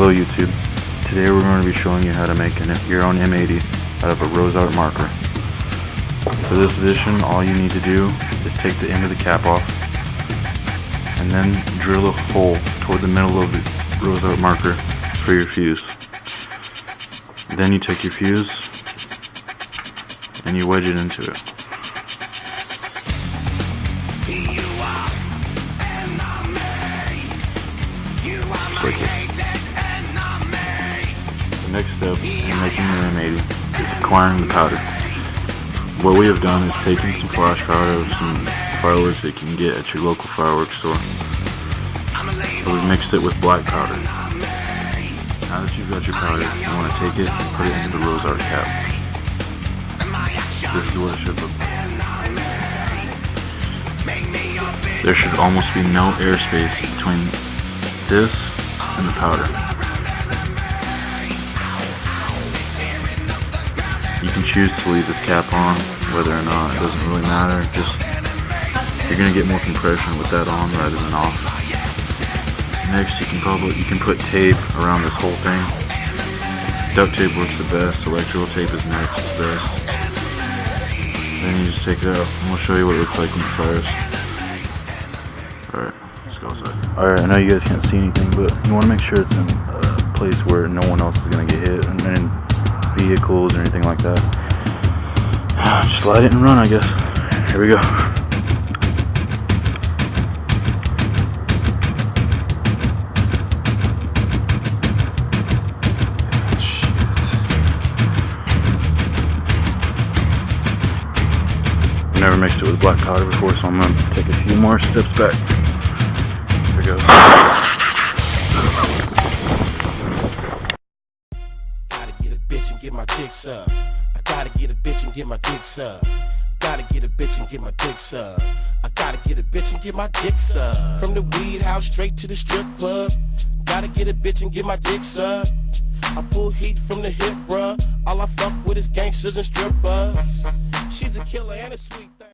Hello YouTube. Today we're going to be showing you how to make your own M-80 out of a ROSEART marker. For this edition, all you need to do is take the end of the cap off and then drill a hole toward the middle of the ROSEART marker for your fuse. Then you take your fuse and you wedge it into it. Just like it. The next step in making your M-80 is acquiring the powder. What we have done is taken some flash powder of some fireworks that you can get at your local fireworks store. So we've mixed it with black powder. Now that you've got your powder, you want to take it and put it into the ROSEART cap. This is what it should look like. There should almost be no airspace between this and the powder. You can choose to leave this cap on, whether or not, it doesn't really matter. Just, you're going to get more compression with that on rather than off. Next, you can put tape around this whole thing. Duct tape works the best. Electrical tape is next best. Then you just take it out, and we'll show you what it looks like when it fires. Alright, let's go outside. Alright, I know you guys can't see anything, but you want to make sure it's in a place where no one else is going to get hit, and then vehicles or anything like that. Just light it and run, I guess. Here we go. I've never mixed it with black powder before, so I'm going to take a few more steps back. Here it goes. Gotta get a bitch and get my dick sucked. I gotta get a bitch and get my dick sucked. Gotta get a bitch and get my dick sucked. I gotta get a bitch and get my dick sucked. From the weed house straight to the strip club. Gotta get a bitch and get my dick sucked. I pull heat from the hip, bruh. All I fuck with is gangsters and strippers. She's a killer and a sweet.